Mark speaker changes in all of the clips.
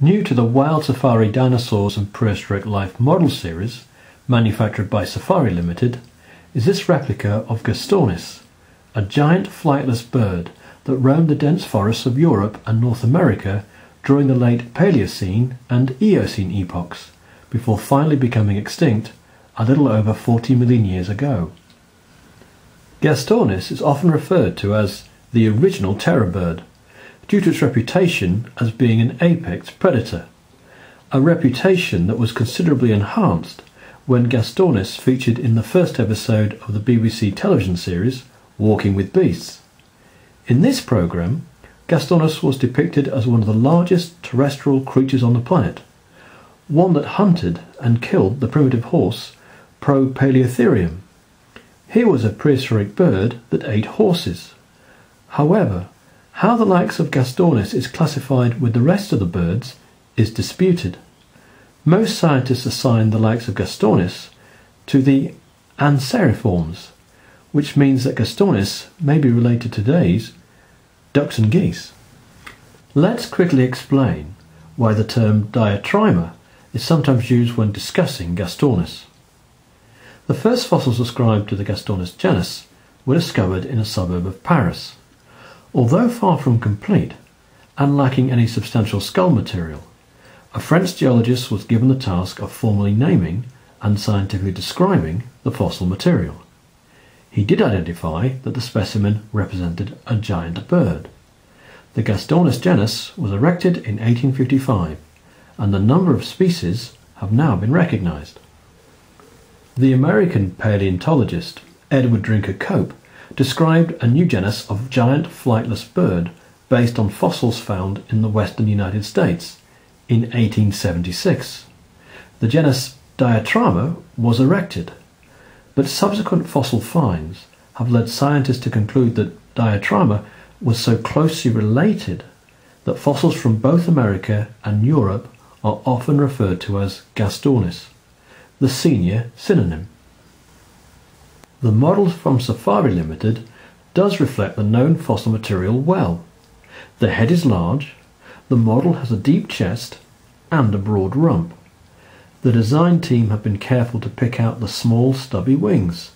Speaker 1: New to the Wild Safari Dinosaurs and Prehistoric Life model series, manufactured by Safari Limited, is this replica of Gastornis, a giant flightless bird that roamed the dense forests of Europe and North America during the late Paleocene and Eocene epochs, before finally becoming extinct a little over 40 million years ago. Gastornis is often referred to as the original terror bird, due to its reputation as being an apex predator, a reputation that was considerably enhanced when Gastornis featured in the first episode of the BBC television series Walking with Beasts. In this programme, Gastornis was depicted as one of the largest terrestrial creatures on the planet, one that hunted and killed the primitive horse Pro-Paleotherium. He was a prehistoric bird that ate horses. However, how the likes of Gastornis is classified with the rest of the birds is disputed. Most scientists assign the likes of Gastornis to the Anseriformes, which means that Gastornis may be related to today's ducks and geese. Let's quickly explain why the term diatryma is sometimes used when discussing Gastornis. The first fossils ascribed to the Gastornis genus were discovered in a suburb of Paris. Although far from complete, and lacking any substantial skull material, a French geologist was given the task of formally naming and scientifically describing the fossil material. He did identify that the specimen represented a giant bird. The Gastornis genus was erected in 1855, and the number of species have now been recognized. The American paleontologist Edward Drinker Cope described a new genus of giant flightless bird based on fossils found in the western United States in 1876. The genus Diatryma was erected, but subsequent fossil finds have led scientists to conclude that Diatryma was so closely related that fossils from both America and Europe are often referred to as Gastornis, the senior synonym. The model from Safari Limited does reflect the known fossil material well. The head is large, the model has a deep chest and a broad rump. The design team have been careful to pick out the small stubby wings,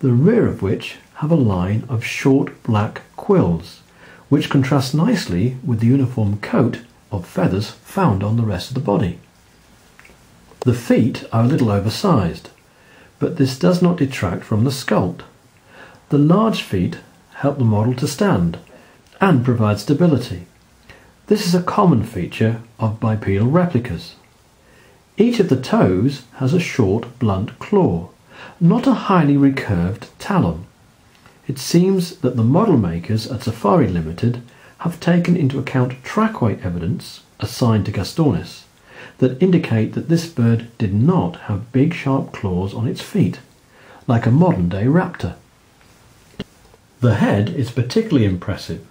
Speaker 1: the rear of which have a line of short black quills, which contrasts nicely with the uniform coat of feathers found on the rest of the body. The feet are a little oversized, but this does not detract from the sculpt. The large feet help the model to stand and provide stability. This is a common feature of bipedal replicas. Each of the toes has a short, blunt claw, not a highly recurved talon. It seems that the model makers at Safari Limited have taken into account track weight evidence assigned to Gastornis that indicate that this bird did not have big sharp claws on its feet, like a modern-day raptor. The head is particularly impressive,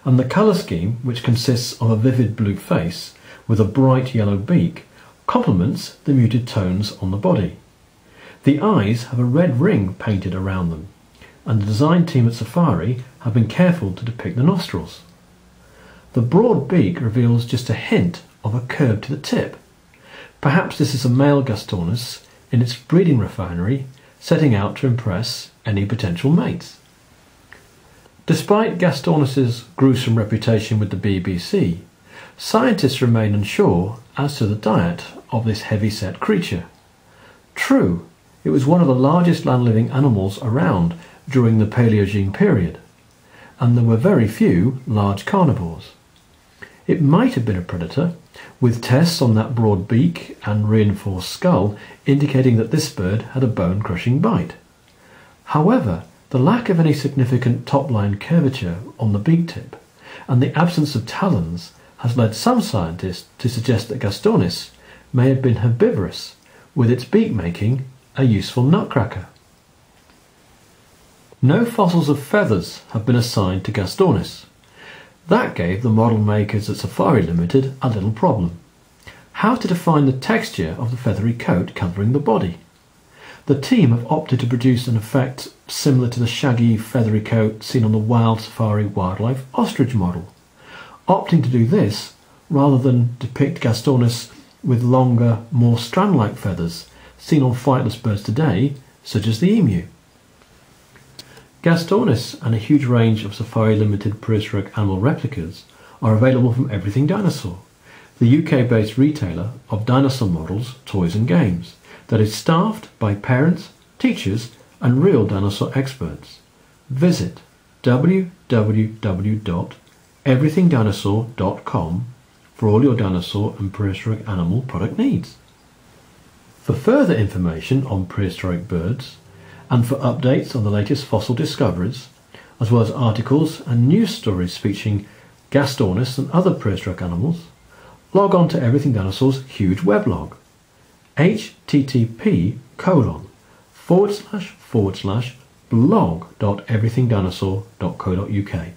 Speaker 1: and the colour scheme, which consists of a vivid blue face with a bright yellow beak, complements the muted tones on the body. The eyes have a red ring painted around them, and the design team at Safari have been careful to depict the nostrils. The broad beak reveals just a hint of a curve to the tip. Perhaps this is a male Gastornis in its breeding refinery, setting out to impress any potential mates. Despite Gastornis's gruesome reputation with the BBC, scientists remain unsure as to the diet of this heavy-set creature. True, it was one of the largest land-living animals around during the Paleogene period, and there were very few large carnivores. It might have been a predator, with tests on that broad beak and reinforced skull indicating that this bird had a bone-crushing bite. However, the lack of any significant top-line curvature on the beak tip and the absence of talons has led some scientists to suggest that Gastornis may have been herbivorous, with its beak making a useful nutcracker. No fossils of feathers have been assigned to Gastornis. That gave the model makers at Safari Limited a little problem. How to define the texture of the feathery coat covering the body? The team have opted to produce an effect similar to the shaggy feathery coat seen on the Wild Safari Wildlife ostrich model. Opting to do this rather than depict Gastornis with longer, more strand-like feathers seen on flightless birds today, such as the emu. Gastornis and a huge range of Safari Limited prehistoric animal replicas are available from Everything Dinosaur, the UK-based retailer of dinosaur models, toys and games that is staffed by parents, teachers and real dinosaur experts. Visit www.everythingdinosaur.com for all your dinosaur and prehistoric animal product needs. For further information on prehistoric birds and for updates on the latest fossil discoveries, as well as articles and news stories featuring Gastornis and other prehistoric animals, log on to Everything Dinosaur's huge weblog, http://blog.everythingdinosaur.co.uk.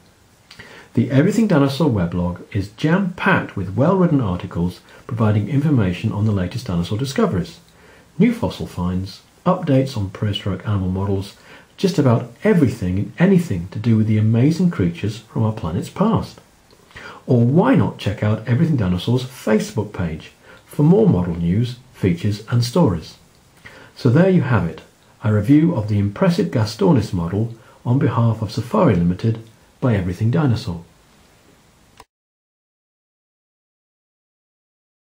Speaker 1: The Everything Dinosaur weblog is jam-packed with well-written articles providing information on the latest dinosaur discoveries, new fossil finds, updates on prehistoric animal models, just about everything and anything to do with the amazing creatures from our planet's past. Or why not check out Everything Dinosaur's Facebook page for more model news, features and stories. So there you have it, a review of the impressive Gastornis model on behalf of Safari Limited by Everything Dinosaur.